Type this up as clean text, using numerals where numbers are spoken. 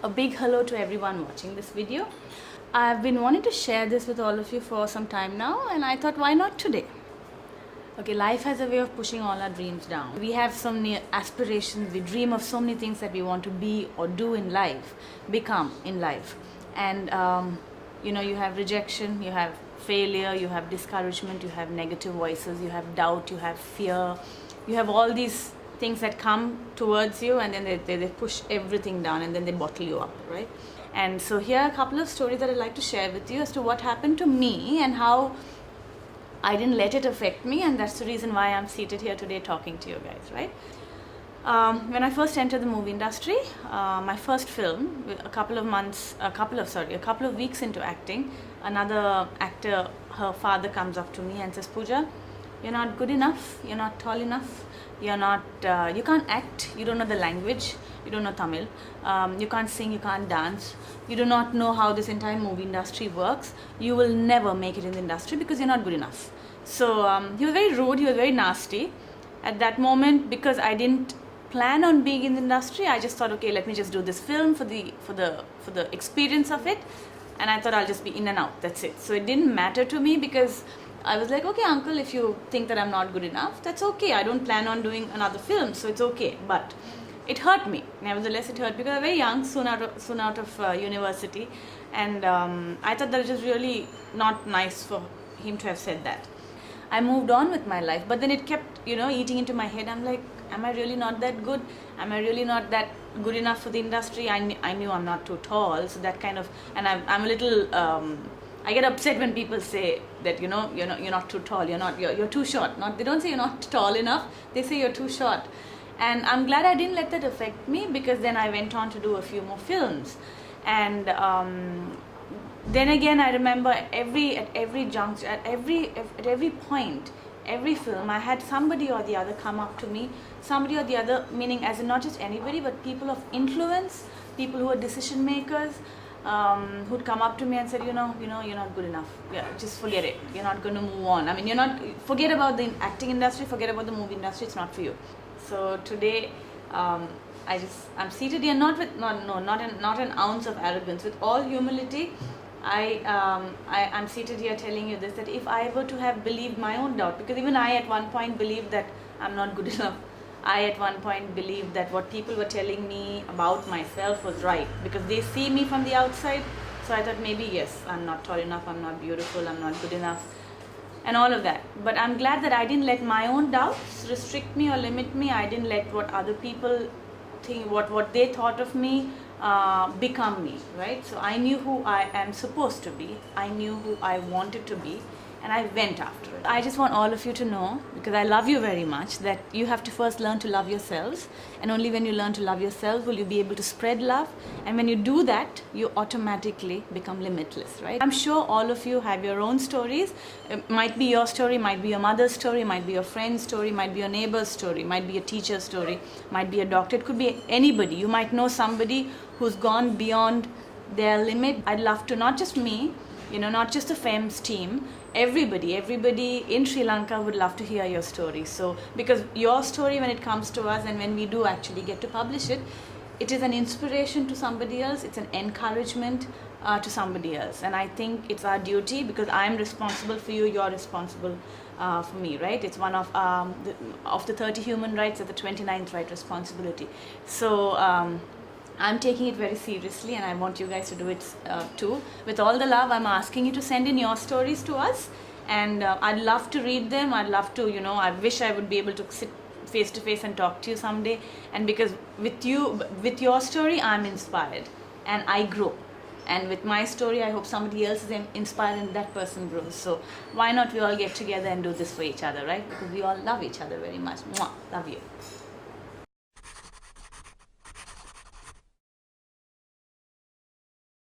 A big hello to everyone watching this video. I've been wanting to share this with all of you for some time now, and I thought, why not today? Okay, life has a way of pushing all our dreams down. We have so many aspirations, we dream of so many things that we want to be or do in life, become in life. And you have rejection, you have failure, you have discouragement, you have negative voices, you have doubt, you have fear, you have all these things that come towards you, and then they push everything down, and then they bottle you up, right? And so here are a couple of stories that I'd like to share with you as to what happened to me and how I didn't let it affect me, and that's the reason why I'm seated here today talking to you guys, right? When I first entered the movie industry, my first film, a couple of weeks into acting, another actor, her father comes up to me and says, "Pooja, you're not good enough, you're not tall enough, you can't act, you don't know the language, you don't know Tamil, you can't sing, you can't dance, you do not know how this entire movie industry works, you will never make it in the industry because you're not good enough." So he was very rude, he was very nasty. At that moment, because I didn't plan on being in the industry, I just thought, okay, let me just do this film for the experience of it, and I thought I'll just be in and out, that's it. So it didn't matter to me, because I was like, okay, uncle, if you think that I'm not good enough, that's okay. I don't plan on doing another film, so it's okay. But it hurt me. Nevertheless, it hurt because I was very young, soon out of university, and I thought that was just really not nice for him to have said that. I moved on with my life, but then it kept, eating into my head. I'm like, am I really not that good? Am I really not that good enough for the industry? I knew I'm not too tall, so that kind of, and I'm a little. I get upset when people say that you're not too tall, you're too short. They don't say you're not tall enough, they say you're too short. And I'm glad I didn't let that affect me, because then I went on to do a few more films. And then again, I remember at every juncture, at every point, every film, I had somebody or the other come up to me, somebody or the other, meaning as in not just anybody, but people of influence, people who are decision makers, who'd come up to me and said, you're not good enough. Yeah, just forget it. You're not going to move on. I mean, forget about the acting industry, forget about the movie industry. It's not for you. So today, I'm seated here not an ounce of arrogance, with all humility. I'm seated here telling you this, that if I were to have believed my own doubt, because even I at one point believed that I'm not good enough. I at one point believed that what people were telling me about myself was right, because they see me from the outside. So I thought, maybe yes, I'm not tall enough, I'm not beautiful, I'm not good enough, and all of that. But I'm glad that I didn't let my own doubts restrict me or limit me. I didn't let what other people think, what they thought of me, become me, right? So I knew who I am supposed to be, I knew who I wanted to be, and I went after it. I just want all of you to know, because I love you very much, that you have to first learn to love yourselves, and only when you learn to love yourself will you be able to spread love. And when you do that, you automatically become limitless, right? I'm sure all of you have your own stories. It might be your story, might be your mother's story, might be your friend's story, might be your neighbor's story, might be a teacher's story, might be a doctor, it could be anybody. You might know somebody who's gone beyond their limit. I'd love to, not just me, not just the FEMS team, everybody in Sri Lanka would love to hear your story. So, because your story, when it comes to us and when we do actually get to publish it, it is an inspiration to somebody else, it's an encouragement to somebody else. And I think it's our duty, because I'm responsible for you, you're responsible for me, right? It's one of the 30 human rights, it's the 29th right, responsibility. So I'm taking it very seriously, and I want you guys to do it too. With all the love, I'm asking you to send in your stories to us, and I'd love to read them. I'd love to, I wish I would be able to sit face to face and talk to you someday. And because with your story, I'm inspired and I grow. And with my story, I hope somebody else is inspired and that person grows. So why not we all get together and do this for each other, right? Because we all love each other very much. Mwah. Love you.